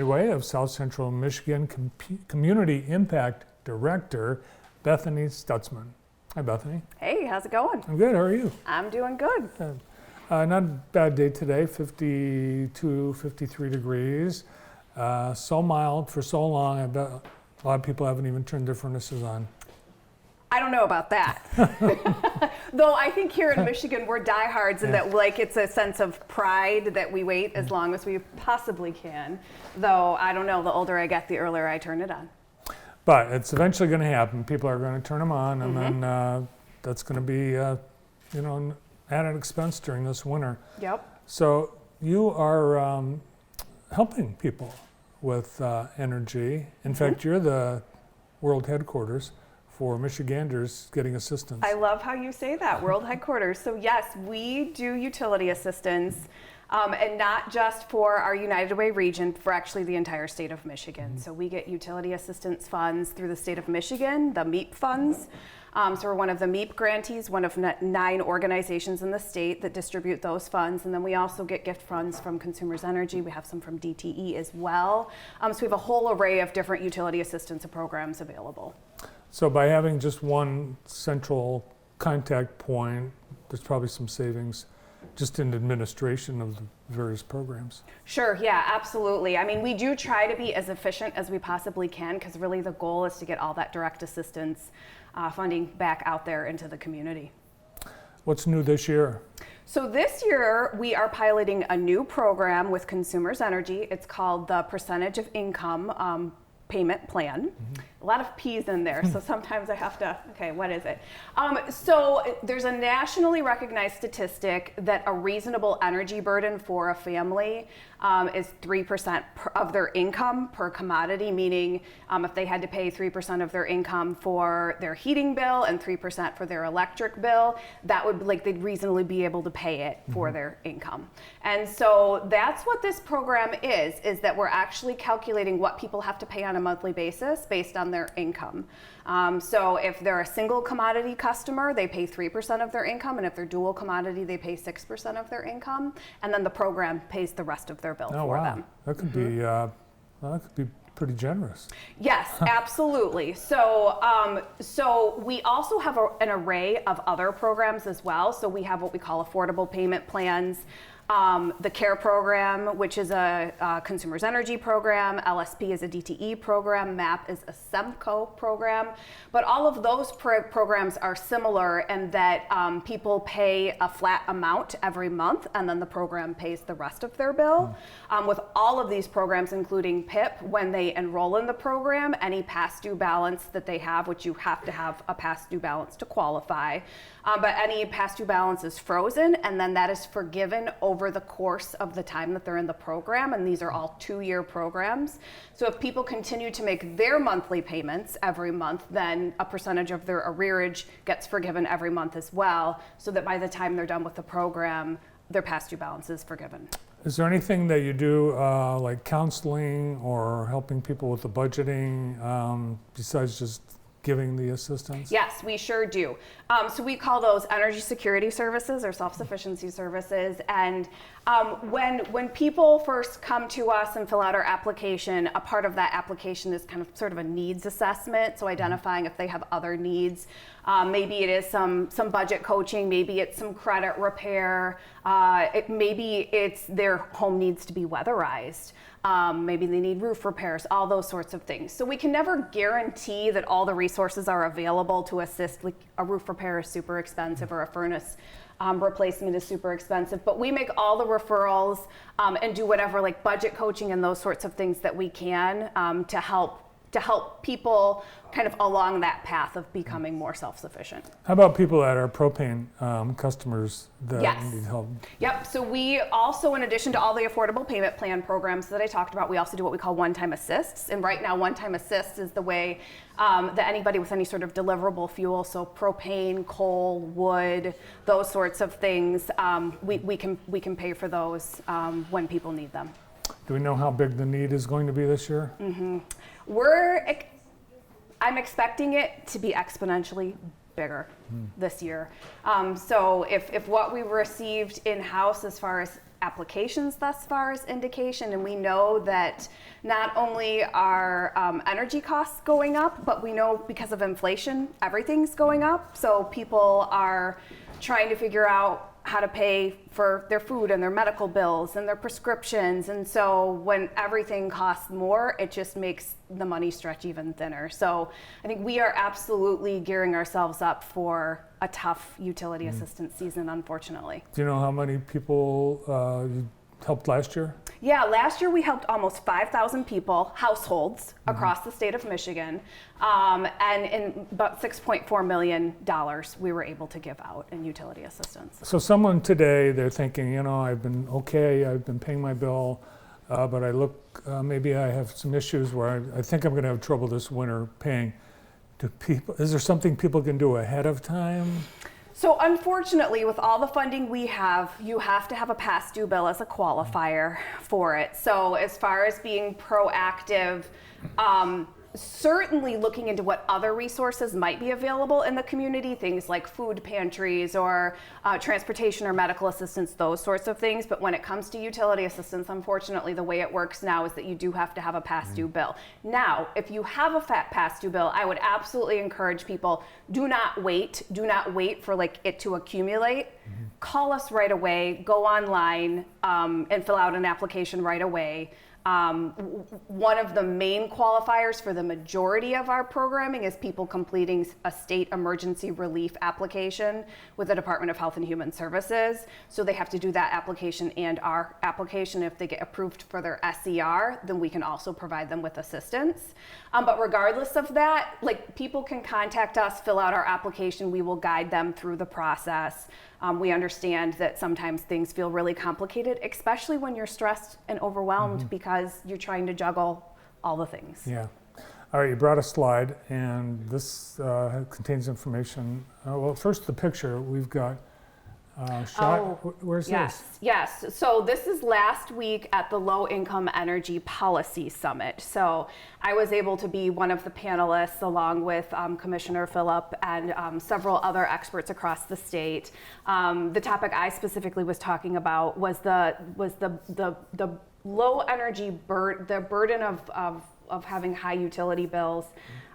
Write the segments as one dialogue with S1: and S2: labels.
S1: Way of South Central Michigan Community Impact Director, Bethany Stutzman. Hi, Bethany.
S2: Hey, how's it going?
S1: I'm good. How are you?
S2: I'm doing good.
S1: Not a bad day today, 52, 53 degrees. So mild for so long, I bet a lot of people haven't even turned their furnaces on.
S2: I don't know about that. Though I think here in Michigan, we're diehards and that it's a sense of pride that we wait as long as we possibly can. Though I don't know, the older I get, the earlier I turn it on.
S1: But it's eventually going to happen. People are going to turn them on, and then that's going to be, an added expense during this winter.
S2: Yep.
S1: So you are helping people with energy. In fact, you're the world headquarters for Michiganders getting assistance.
S2: I love how you say that, world headquarters. So yes, we do utility assistance, and not just for our United Way region, for actually the entire state of Michigan. So we get utility assistance funds through the state of Michigan, the MEAP funds. So we're one of the MEAP grantees, one of 9 organizations in the state that distribute those funds. And then we also get gift funds from Consumers Energy. We have some from DTE as well. So we have a whole array of different utility assistance programs available.
S1: So by having just one central contact point, there's probably some savings just in administration of the various programs.
S2: Sure, yeah, absolutely. I mean, we do try to be as efficient as we possibly can because really the goal is to get all that direct assistance funding back out there into the community.
S1: What's new this year?
S2: So this year we are piloting a new program with Consumers Energy. It's called the Percentage of Income Payment Plan. A lot of P's in there, so sometimes I have to, okay, what is it? So there's a nationally recognized statistic that a reasonable energy burden for a family is 3% of their income per commodity, meaning if they had to pay 3% of their income for their heating bill and 3% for their electric bill, that would they'd reasonably be able to pay it for their income. And so that's what this program is that we're actually calculating what people have to pay on a monthly basis based on their income. So if they're a single commodity customer, they pay 3% of their income, and if they're dual commodity, they pay 6% of their income, and then the program pays the rest of their bill for them.
S1: That could be that could be pretty generous.
S2: Yes, absolutely. So, so we also have an array of other programs as well. So we have what we call affordable payment plans. The CARE program, which is a Consumers Energy program, LSP is a DTE program, MAP is a SEMCO program, but all of those programs are similar in that people pay a flat amount every month and then the program pays the rest of their bill. With all of these programs, including PIP, when they enroll in the program, any past due balance that they have, which you have to have a past due balance to qualify, but any past due balance is frozen and then that is forgiven over the course of the time that they're in the program, and these are all 2-year programs. So if people continue to make their monthly payments every month, then a percentage of their arrearage gets forgiven every month as well, so that by the time they're done with the program, their past due balance is forgiven.
S1: Is there anything that you do like counseling or helping people with the budgeting besides just giving the assistance?
S2: Yes, we sure do. So we call those energy security services or self-sufficiency services. And when people first come to us and fill out our application, a part of that application is kind of sort of a needs assessment. So identifying if they have other needs. Maybe it is some budget coaching, maybe it's some credit repair, maybe it's their home needs to be weatherized. Maybe they need roof repairs, all those sorts of things. So we can never guarantee that all the resources are available to assist. Like a roof repair is super expensive or a furnace replacement is super expensive, but we make all the referrals and do whatever like budget coaching and those sorts of things that we can to help people kind of along that path of becoming more self-sufficient.
S1: How about people that are propane customers that need help?
S2: Yep, so we also, in addition to all the affordable payment plan programs that I talked about, we also do what we call one-time assists. And right now, one-time assists is the way that anybody with any sort of deliverable fuel, so propane, coal, wood, those sorts of things, we can pay for those when people need them.
S1: Do we know how big the need is going to be this year?
S2: I'm expecting it to be exponentially bigger this year. So if what we received in-house as far as applications thus far as indication, and we know that not only are energy costs going up, but we know because of inflation, everything's going up. So people are trying to figure out how to pay for their food and their medical bills and their prescriptions. And so when everything costs more, it just makes the money stretch even thinner. So I think we are absolutely gearing ourselves up for a tough utility assistance season, unfortunately.
S1: Do you know how many people you helped last year?
S2: Yeah, last year we helped almost 5,000 people, households, across the state of Michigan, and in about $6.4 million we were able to give out in utility assistance.
S1: So someone today, they're thinking, you know, I've been paying my bill, but I look, maybe I have some issues where I think I'm going to have trouble this winter paying. Is there something people can do ahead of time?
S2: So unfortunately, with all the funding we have, you have to have a past due bill as a qualifier for it. So as far as being proactive, certainly looking into what other resources might be available in the community, things like food pantries or transportation or medical assistance, those sorts of things. But when it comes to utility assistance, unfortunately, the way it works now is that you do have to have a past due bill. Now, if you have a past due bill, I would absolutely encourage people, do not wait for it to accumulate. Call us right away, go online and fill out an application right away. One of the main qualifiers for the majority of our programming is people completing a state emergency relief application with the Department of Health and Human Services. So they have to do that application and our application. If they get approved for their SER, then we can also provide them with assistance. But regardless of that, people can contact us, fill out our application. We will guide them through the process. We understand that sometimes things feel really complicated, especially when you're stressed and overwhelmed because you're trying to juggle all the things.
S1: Yeah. All right, you brought a slide, and this contains information. Well, first the picture we've got shot. Where's this?
S2: Yes. So this is last week at the Low Income Energy Policy Summit. So I was able to be one of the panelists along with Commissioner Phillip and several other experts across the state. The topic I specifically was talking about was the low energy the burden of having high utility bills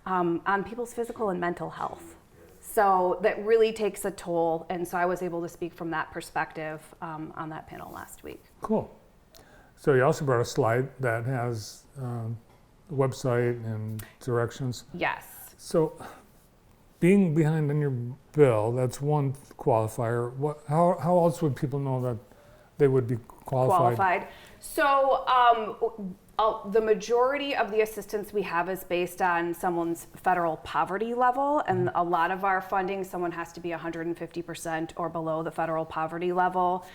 S2: on people's physical and mental health. So that really takes a toll, and so I was able to speak from that perspective on that panel last week.
S1: Cool. So you also brought a slide that has the website and directions.
S2: Yes.
S1: So being behind on your bill, that's one qualifier. How else would people know that they would be qualified?
S2: So the majority of the assistance we have is based on someone's federal poverty level, and a lot of our funding, someone has to be 150% or below the federal poverty level.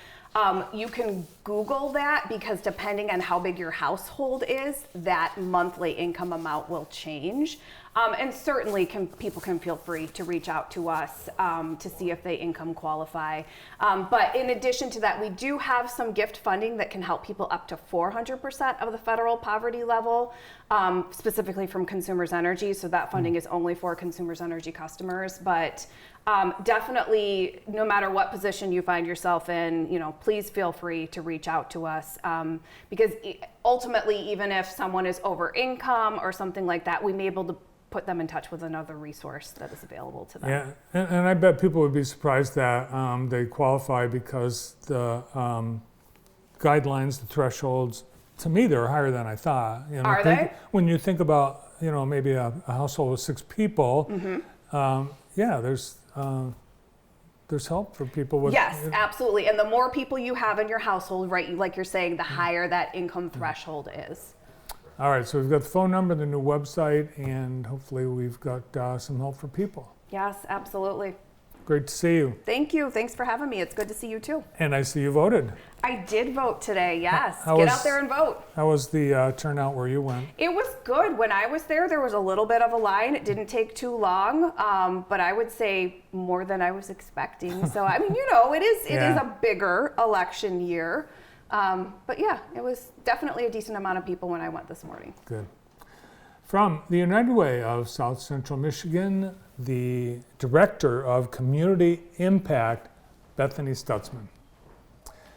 S2: You can Google that because depending on how big your household is, that monthly income amount will change. And certainly people can feel free to reach out to us to see if they income qualify. But in addition to that, we do have some gift funding that can help people up to 400% of the federal poverty level, specifically from Consumers Energy. So that funding is only for Consumers Energy customers. But definitely, no matter what position you find yourself in, please feel free to reach out to us because ultimately, even if someone is over income or something like that, we may be able to put them in touch with another resource that is available to them.
S1: Yeah, and I bet people would be surprised that they qualify because the guidelines, the thresholds, to me, they're higher than I thought.
S2: Are they?
S1: When you think about, maybe a household of 6 people, there's help for people with.
S2: Yes, absolutely. And the more people you have in your household, right, like you're saying, the higher that income threshold is.
S1: All right, so we've got the phone number, the new website, and hopefully we've got some help for people.
S2: Yes, absolutely.
S1: Great to see you.
S2: Thank you. Thanks for having me. It's good to see you too.
S1: And I see you voted.
S2: I did vote today, yes. Get out there and vote.
S1: How was the turnout where you went?
S2: It was good. When I was there was a little bit of a line. It didn't take too long, but I would say more than I was expecting. So, I mean, it is a bigger election year. But yeah, it was definitely a decent amount of people when I went this morning.
S1: Good. From the United Way of South Central Michigan, the Director of Community Impact, Bethany Stutzman.